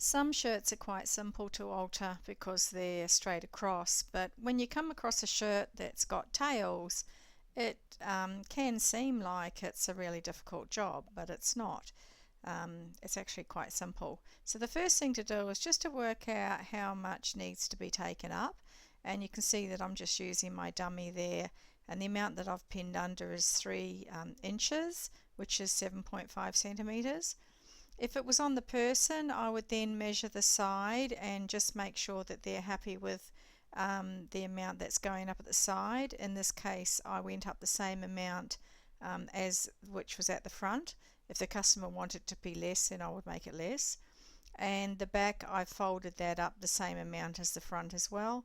Some shirts are quite simple to alter because they're straight across, but when you come across a shirt that's got tails, it can seem like it's a really difficult job, but it's not. It's actually quite simple. So the first thing to do is just to work out how much needs to be taken up, and you can see that I'm just using my dummy there, and the amount that I've pinned under is 3 inches, which is 7.5 centimeters. If it was on the person, I would then measure the side and just make sure that they're happy with the amount that's going up at the side. In this case, I went up the same amount as which was at the front. If the customer wanted to be less, then I would make it less. And the back, I folded that up the same amount as the front as well,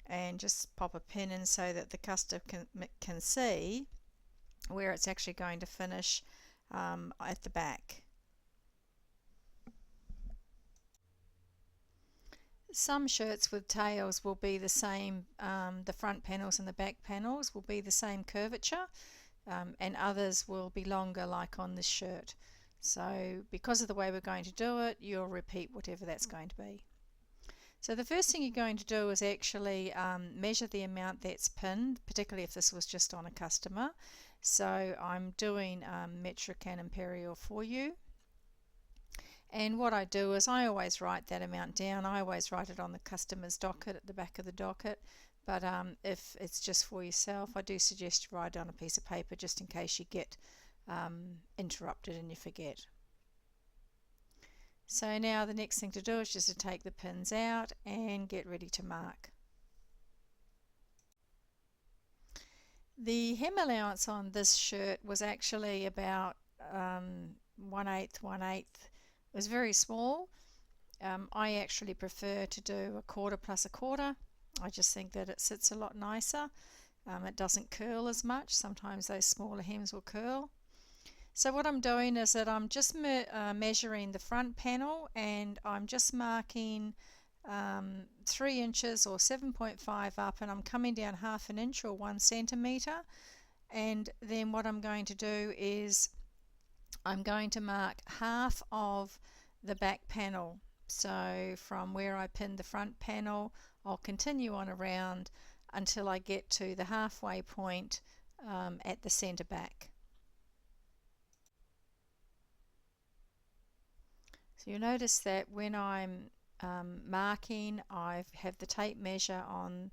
and just pop a pin in so that the customer can see where it's actually going to finish at the back. Some shirts with tails will be the same, the front panels and the back panels will be the same curvature, and others will be longer, like on this shirt. So because of the way we're going to do it, you'll repeat whatever that's going to be. So the first thing you're going to do is actually measure the amount that's pinned, particularly if this was just on a customer. So I'm doing metric and imperial for you. And what I do is I always write that amount down. I always write it on the customer's docket at the back of the docket. But if it's just for yourself, I do suggest you write it on a piece of paper just in case you get interrupted and you forget. So now the next thing to do is just to take the pins out and get ready to mark. The hem allowance on this shirt was actually about 1/8. It was very small. I actually prefer to do 1/4 plus 1/4. I just think that it sits a lot nicer. It doesn't curl as much. Sometimes those smaller hems will curl. So what I'm doing is that I'm just measuring the front panel, and I'm just marking 3 inches or 7.5 up, and I'm coming down 1/2 inch or 1 centimeter. And then what I'm going to do is I'm going to mark half of the back panel. So from where I pinned the front panel, I'll continue on around until I get to the halfway point at the center back. So you'll notice that when I'm marking, I have the tape measure on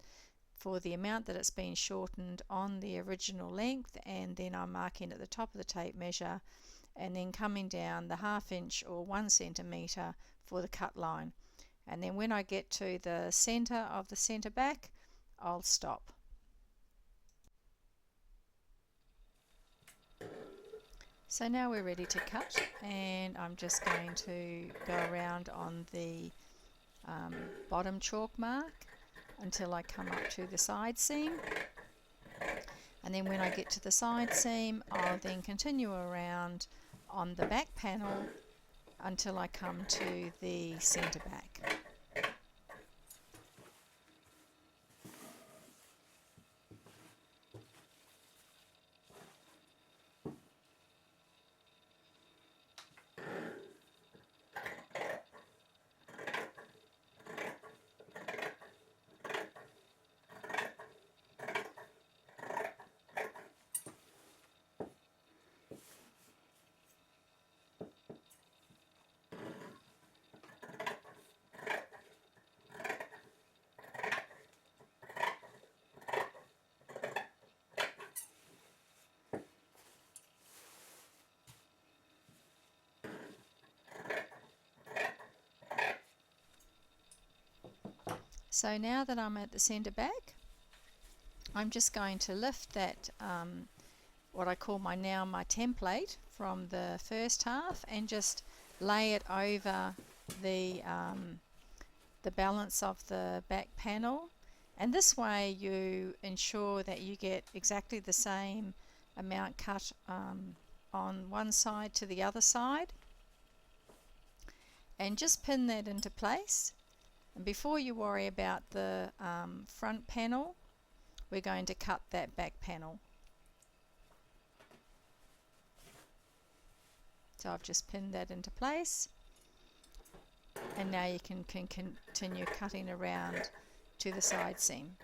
for the amount that it's been shortened on the original length, and then I'm marking at the top of the tape measure and then coming down the 1/2 inch or 1 centimeter for the cut line. And then when I get to the center of the center back, I'll stop. So now we're ready to cut, and I'm just going to go around on the bottom chalk mark until I come up to the side seam. And then when I get to the side seam, I'll then continue around on the back panel until I come to the center back. So now that I'm at the center back, I'm just going to lift that what I call my template from the first half and just lay it over the balance of the back panel, and this way you ensure that you get exactly the same amount cut on one side to the other side, and just pin that into place. And before you worry about the front panel, we're going to cut that back panel. So I've just pinned that into place. and now you can continue cutting around to the side seam.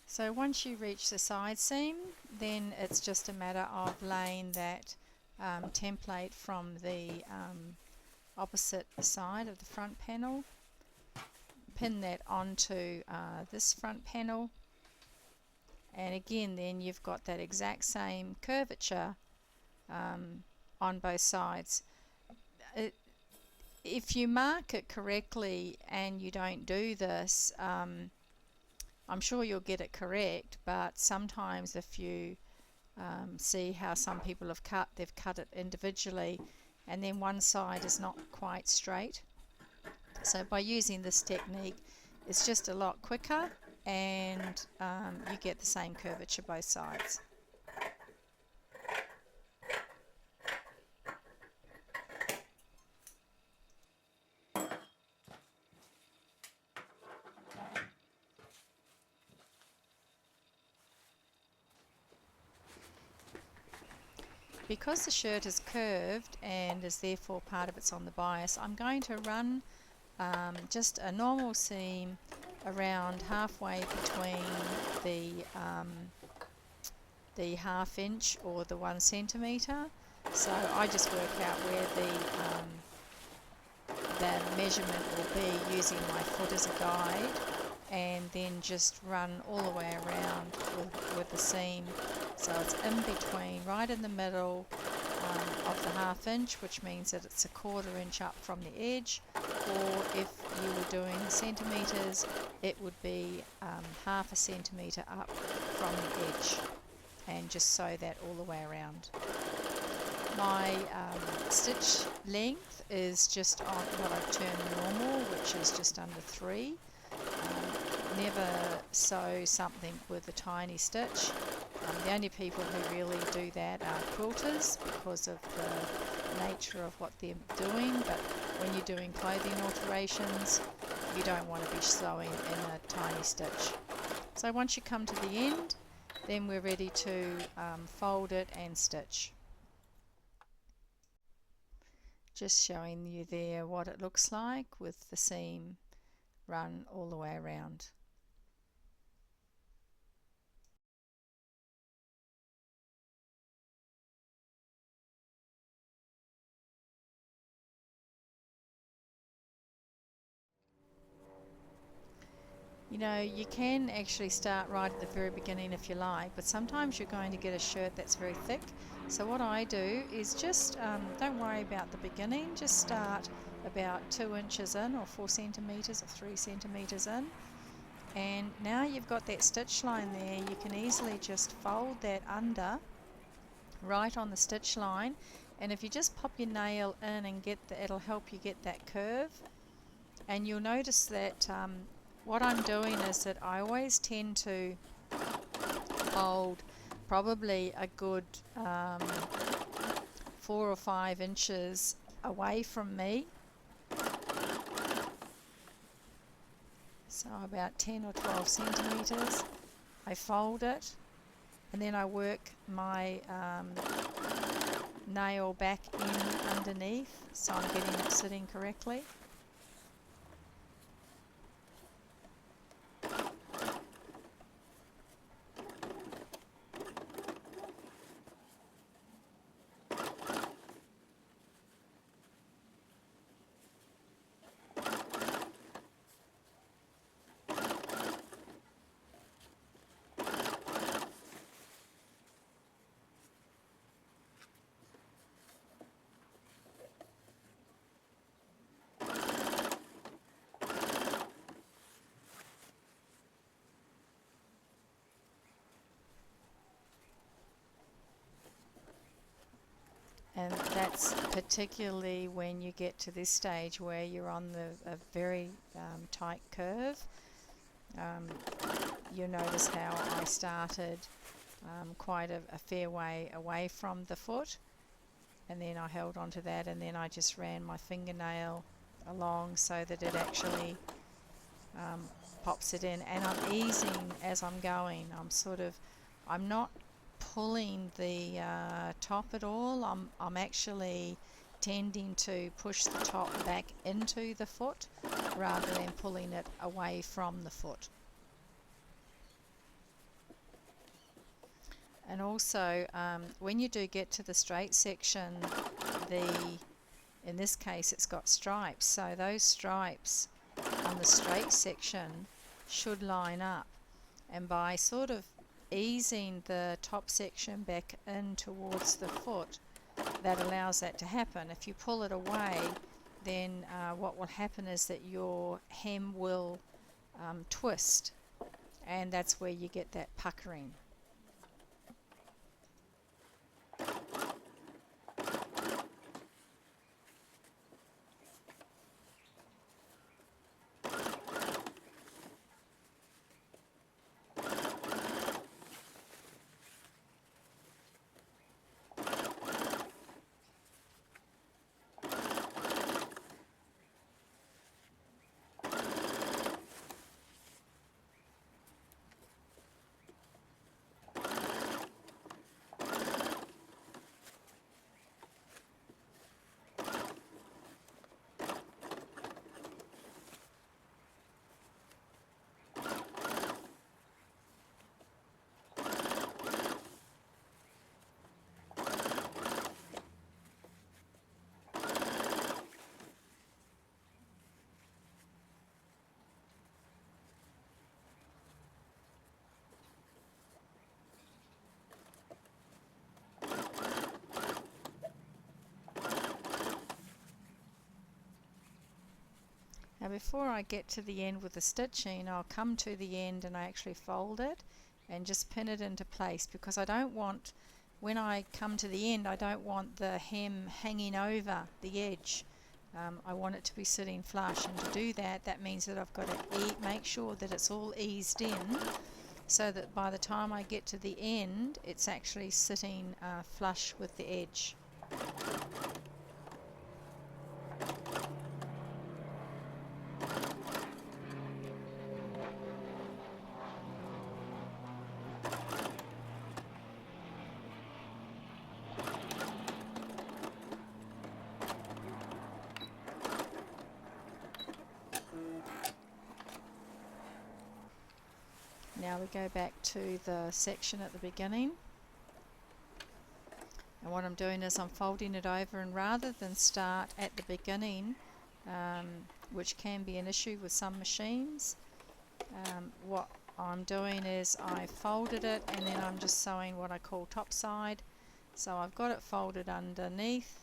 So once you reach the side seam, then it's just a matter of laying that template from the opposite side of the front panel, pin that onto this front panel, and again then you've got that exact same curvature on both sides. If you mark it correctly and you don't do this, I'm sure you'll get it correct, but sometimes if you see how some people have they've cut it individually and then one side is not quite straight. So by using this technique, it's just a lot quicker, and you get the same curvature both sides. Because the shirt is curved and is therefore part of it's on the bias, I'm going to run just a normal seam around halfway between the 1/2 inch or the 1 centimetre. So I just work out where the measurement will be using my foot as a guide, and then just run all the way around with the seam. So it's in between, right in the middle of the 1/2 inch, which means that it's a 1/4 inch up from the edge, or if you were doing centimetres, it would be 1/2 centimetre up from the edge, and just sew that all the way around. My stitch length is just on what I term normal, which is just under 3. Never sew something with a tiny stitch. The only people who really do that are quilters because of the nature of what they're doing, but when you're doing clothing alterations, you don't want to be sewing in a tiny stitch. So once you come to the end, then we're ready to fold it and stitch. Just showing you there what it looks like with the seam run all the way around. You know, you can actually start right at the very beginning if you like, but sometimes you're going to get a shirt that's very thick. So what I do is just don't worry about the beginning, just start about 2 inches in, or 4 centimetres or 3 centimetres in. And now you've got that stitch line there, you can easily just fold that under right on the stitch line, and if you just pop your nail in and it'll help you get that curve. And you'll notice that what I'm doing is that I always tend to fold probably a good 4 or 5 inches away from me. So about 10 or 12 centimetres. I fold it, and then I work my nail back in underneath, so I'm getting it sitting correctly. And that's particularly when you get to this stage where you're on a very tight curve. You'll notice how I started quite a fair way away from the foot, and then I held onto that, and then I just ran my fingernail along so that it actually pops it in, and I'm easing as I'm going. I'm not pulling the top at all. I'm actually tending to push the top back into the foot rather than pulling it away from the foot. And also when you do get to the straight section, in this case it's got stripes, so those stripes on the straight section should line up, and by sort of easing the top section back in towards the foot, that allows that to happen. If you pull it away, then what will happen is that your hem will twist, and that's where you get that puckering. Now before I get to the end with the stitching, I'll come to the end and I actually fold it and just pin it into place, because I don't want, when I come to the end, I don't want the hem hanging over the edge. I want it to be sitting flush, and to do that, that means that I've got to make sure that it's all eased in, so that by the time I get to the end, it's actually sitting flush with the edge. Now we go back to the section at the beginning, and what I'm doing is I'm folding it over, and rather than start at the beginning, which can be an issue with some machines, what I'm doing is I folded it and then I'm just sewing what I call top side. So I've got it folded underneath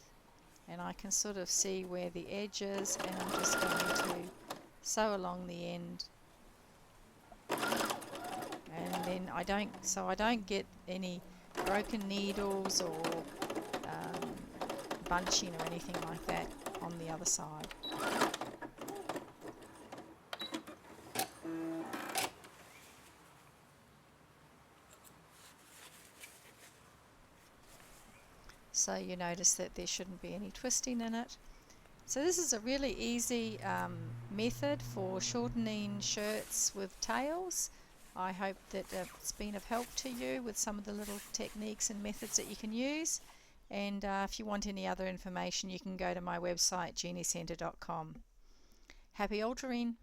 and I can sort of see where the edge is, and I'm just going to sew along the end. And then I don't get any broken needles or bunching or anything like that on the other side. So you notice that there shouldn't be any twisting in it. So this is a really easy method for shortening shirts with tails. I hope that it's been of help to you with some of the little techniques and methods that you can use. And if you want any other information, you can go to my website, jeanniecentre.com. Happy altering!